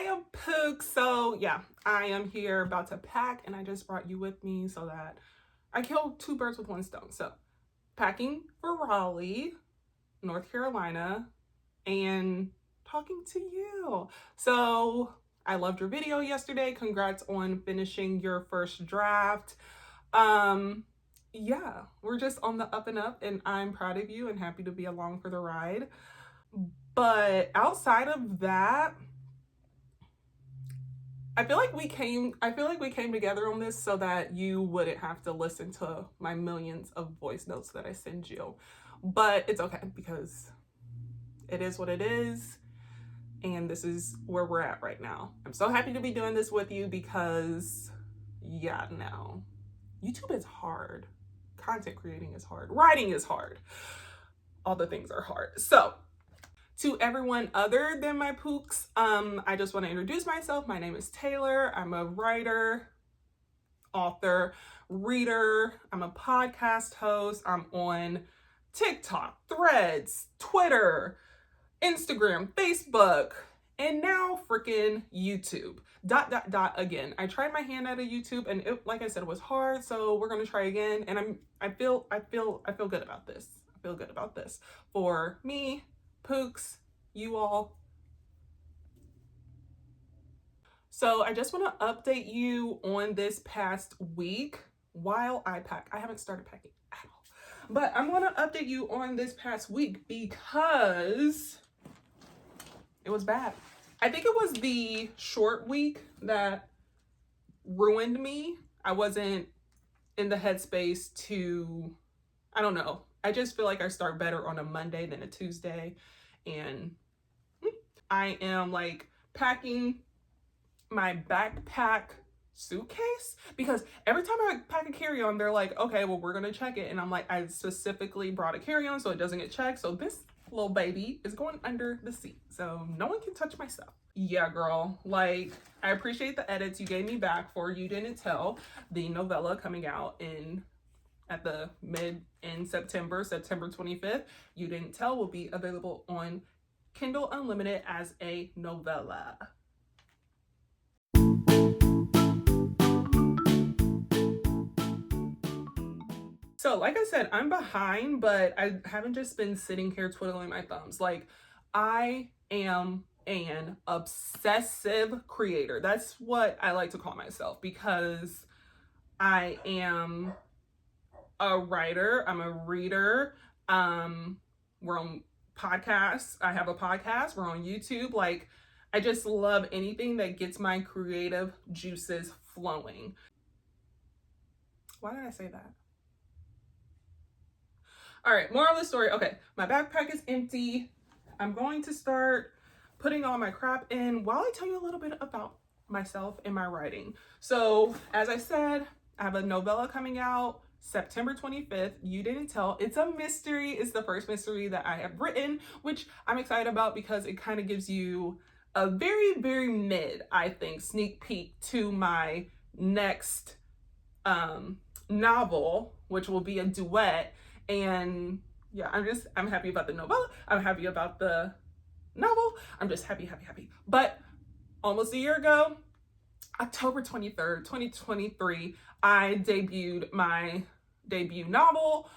am Pook. So yeah, I am here about to pack, and I just brought you with me so that I killed two birds with one stone. So packing for Raleigh, North Carolina, and talking to you. So I loved your video yesterday. Congrats on finishing your first draft. Yeah, we're just on the up and up, and I'm proud of you and happy to be along for the ride. But outside of that, I feel like we came together on this so that you wouldn't have to listen to my millions of voice notes that I send you. But it's okay because it is what it is, and this is where we're at right now. I'm so happy to be doing this with you because yeah, no. YouTube is hard. Content creating is hard. Writing is hard. All the things are hard. So to everyone other than my pooks, I just want to introduce myself. My name is Taylor. I'm a writer, author, reader. I'm a podcast host. I'm on TikTok, Threads, Twitter, Instagram, Facebook, and now freaking YouTube. ... Again. I tried my hand at a YouTube, and it, like I said, it was hard. So we're gonna try again. And I feel good about this. I feel good about this for me, Pooks, you all. So I just want to update you on this past week while I pack. I haven't started packing at all, but I'm going to update you on this past week because it was bad. I think it was the short week that ruined me. I wasn't in the headspace to, I don't know. I just feel like I start better on a Monday than a Tuesday. And I am like packing my backpack suitcase because every time I pack a carry-on, they're like, okay, well, we're going to check it. And I'm like, I specifically brought a carry-on so it doesn't get checked. So this little baby is going under the seat. So no one can touch my stuff. Yeah, girl. Like, I appreciate the edits you gave me back for You Didn't Tell, the novella coming out at the in September 25th. You Didn't Tell will be available on Kindle Unlimited as a novella. So like I said, I'm behind, but I haven't just been sitting here twiddling my thumbs. Like, I am an obsessive creator. That's what I like to call myself because I am a writer, I'm a reader, we're on podcasts. I have a podcast, we're on YouTube. Like, I just love anything that gets my creative juices flowing. Why did I say that? All right, moral of the story. Okay, my backpack is empty. I'm going to start putting all my crap in while I tell you a little bit about myself and my writing. So, as I said, I have a novella coming out September 25th. You Didn't Tell. It's a mystery. It's the first mystery that I have written, which I'm excited about because it kind of gives you a very, very I think, sneak peek to my next novel, which will be a duet. And yeah, I'm happy about the novella. I'm happy about the novel. I'm just happy. But almost a year ago, October 23rd, 2023, I debuted my debut novel,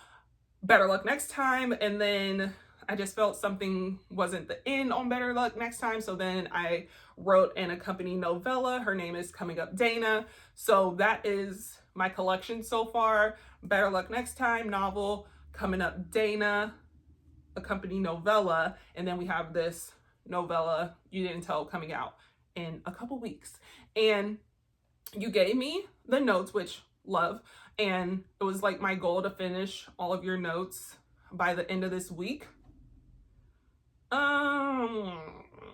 Better Luck Next Time. And then I just felt something wasn't the end on Better Luck Next Time. So then I wrote an accompanying novella. Her name is Coming Up Dana. So that is my collection so far. Better Luck Next Time novel, Coming Up Dana, accompanying novella. And then we have this novella, You Didn't Tell, coming out in a couple weeks. And you gave me the notes, which love. And it was like my goal to finish all of your notes by the end of this week.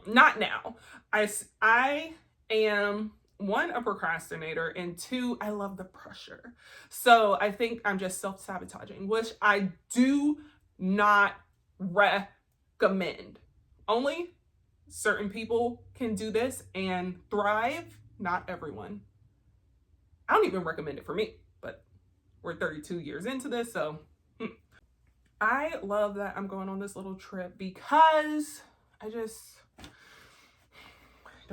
Not now. I am, one, a procrastinator, and two, I love the pressure. So I think I'm just self-sabotaging, which I do not recommend. Only certain people can do this and thrive, not everyone. I don't even recommend it for me, but we're 32 years into this, so I love that I'm going on this little trip because I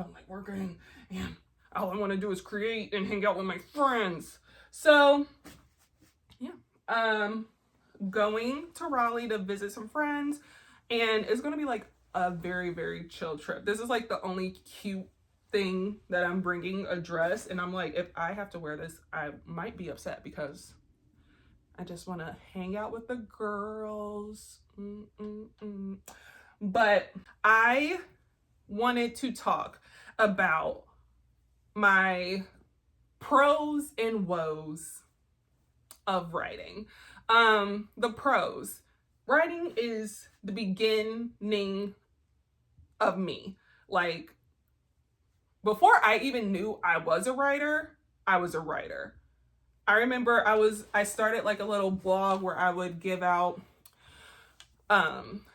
don't like working, and all I want to do is create and hang out with my friends. So yeah, going to Raleigh to visit some friends, and it's gonna be like a very, very chill trip. This is like the only cute thing that I'm bringing, a dress, and I'm like, if I have to wear this, I might be upset because I just want to hang out with the girls. But I wanted to talk about my pros and woes of writing. The pros. Writing is the beginning of me. Like, before I even knew I was a writer, I was a writer. I remember I started like a little blog where I would give out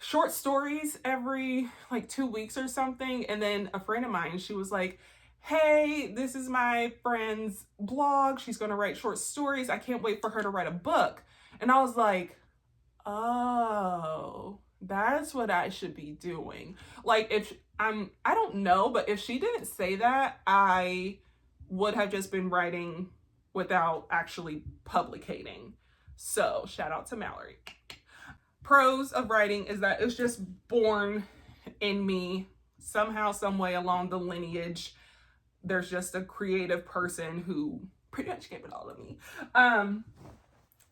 short stories every like 2 weeks or something. And then a friend of mine, she was like, hey, this is my friend's blog. She's going to write short stories. I can't wait for her to write a book. And I was like, oh, that's what I should be doing. Like, I don't know, but if she didn't say that, I would have just been writing without actually publicating. So shout out to Mallory. Pros of writing is that it's just born in me somehow, some way along the lineage. There's just a creative person who pretty much gave it all to me.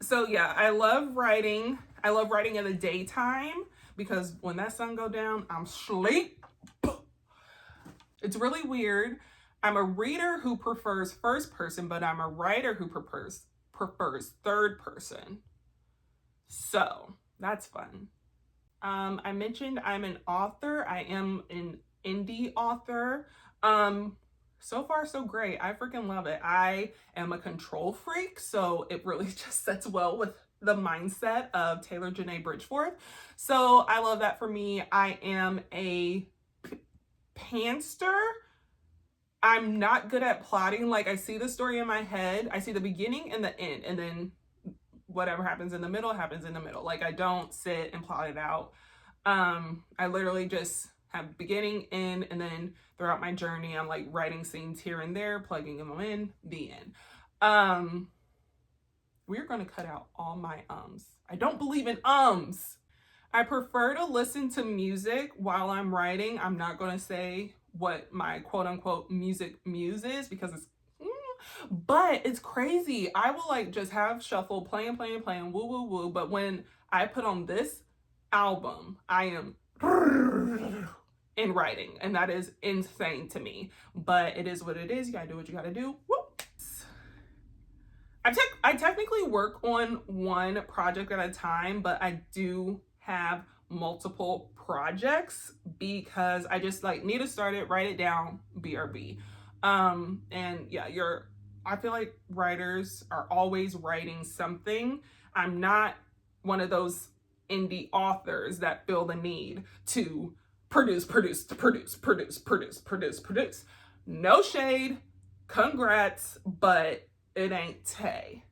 So yeah, I love writing. I love writing in the daytime because when that sun go down, I'm asleep. It's really weird. I'm a reader who prefers first person, but I'm a writer who prefers third person. So that's fun. I mentioned I'm an author. I am an indie author. So far so great. I freaking love it. I am a control freak, so it really just sets well with the mindset of Taylor Bridgeforth. So I love that for me. I am a pantser. I'm not good at plotting. Like, I see the story in my head. I see the beginning and the end, and then whatever happens in the middle happens in the middle. Like, I don't sit and plot it out. I literally just have beginning, end, and then throughout my journey, I'm like writing scenes here and there, plugging them in, the end. We're going to cut out all my ums. I don't believe in ums. I prefer to listen to music while I'm writing. I'm not going to say what my quote unquote music muse is because it's but it's crazy. I will like just have shuffle playing, woo woo woo. But when I put on this album, I am in writing, and that is insane to me. But it is what it is. You gotta do what you gotta do. Whoop. I technically work on one project at a time, but I do have multiple projects because I just like need to start it, write it down, BRB. And yeah, I feel like writers are always writing something. I'm not one of those indie authors that feel the need to produce. No shade, congrats, but it ain't Tay.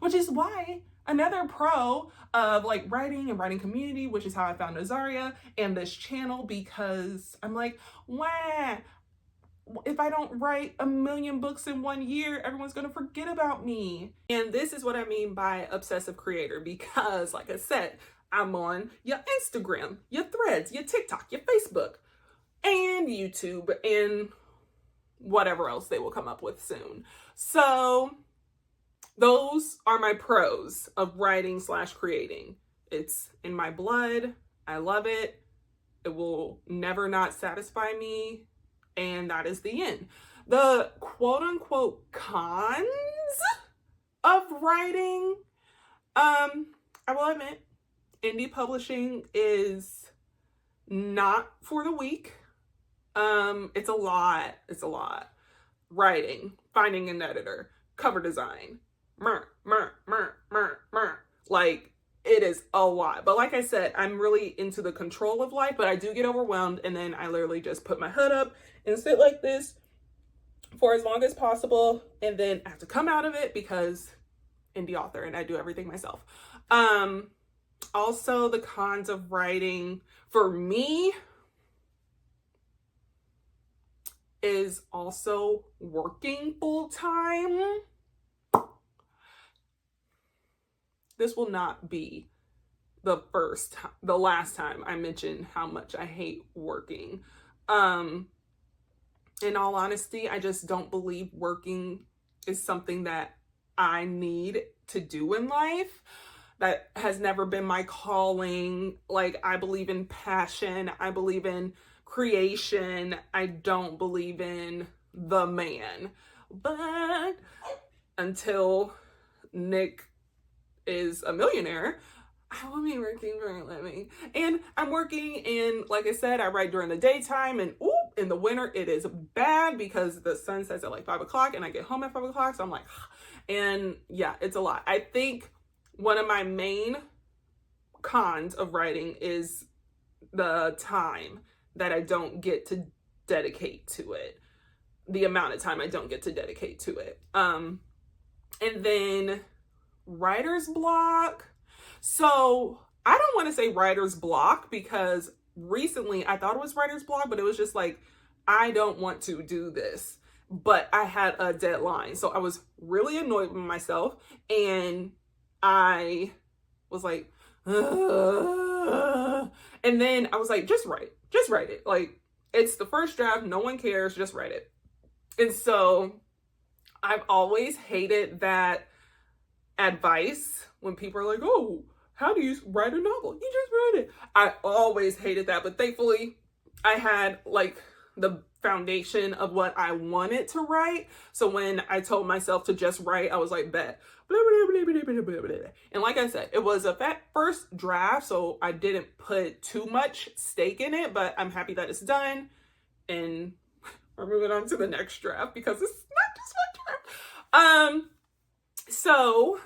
Which is why another pro of like writing and writing community, which is how I found Azaria and this channel, because I'm like, wah, if I don't write 1 million books in 1 year, everyone's gonna forget about me. And this is what I mean by obsessive creator, because like I said, I'm on your Instagram, your Threads, your TikTok, your Facebook, and YouTube, and whatever else they will come up with soon. So those are my pros of writing / creating. It's in my blood. I love it. It will never not satisfy me. And that is the end. The quote unquote cons of writing, I will admit, indie publishing is not for the weak. It's a lot. Writing, finding an editor, cover design, like, it is a lot. But like I said, I'm really into the control of life, but I do get overwhelmed, and then I literally just put my hood up and sit like this for as long as possible, and then I have to come out of it because indie author and I do everything myself. Also, the cons of writing for me is also working full time. This will not be the last time I mention how much I hate working. In all honesty, I just don't believe working is something that I need to do in life. That has never been my calling. Like, I believe in passion. I believe in creation. I don't believe in the man. But until Nick is a millionaire, I will be working for a living. And I'm working in, like I said, I write during the daytime, and in the winter it is bad because the sun sets at like 5 o'clock and I get home at 5 o'clock. So I'm like, and yeah, it's a lot. I think one of my main cons of writing is the time that I don't get to dedicate to it. The amount of time I don't get to dedicate to it. And then writer's block. So I don't want to say writer's block because recently I thought it was writer's block, but it was just like, I don't want to do this, but I had a deadline. So I was really annoyed with myself, and I was like, ugh. And then I was like, just write it. Like, it's the first draft. No one cares. Just write it. And so I've always hated that advice when people are like, oh, how do you write a novel? You just write it. I always hated that. But thankfully, I had like the foundation of what I wanted to write. So when I told myself to just write, I was like, bet. And like I said, it was a first draft, so I didn't put too much stake in it, but I'm happy that it's done. And we're moving on to the next draft because it's not just one draft. So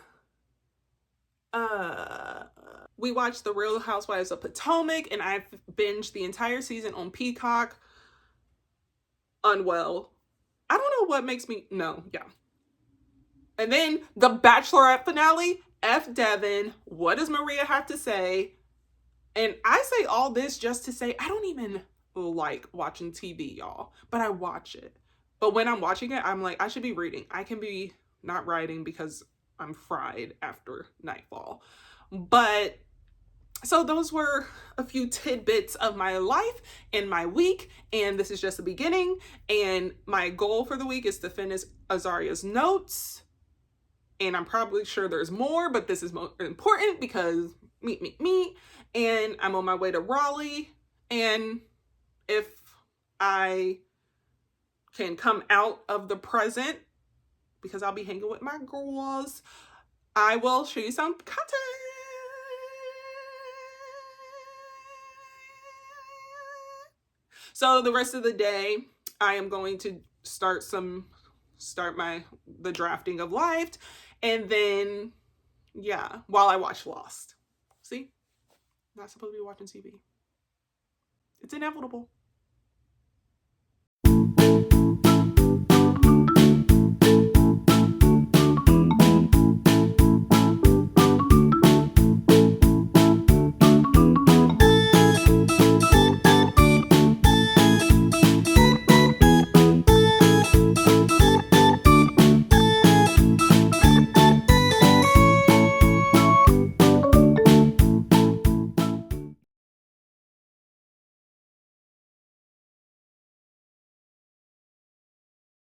we watched The Real Housewives of Potomac, and I've binged the entire season on Peacock. Unwell. I don't know what makes me, yeah. And then the Bachelorette finale, F Devin, what does Maria have to say? And I say all this just to say, I don't even like watching TV, y'all, but I watch it. But when I'm watching it, I'm like, I should be reading. I can be not writing because I'm fried after nightfall. But so those were a few tidbits of my life and my week, and this is just the beginning. And my goal for the week is to finish Azaria's notes, and I'm probably sure there's more, but this is more important because me, and I'm on my way to Raleigh. And if I can come out of the present, because I'll be hanging with my girls, I will show you some content. So the rest of the day, I am going to start the drafting of Life, and then, yeah, while I watch Lost. See? Not supposed to be watching TV. It's inevitable.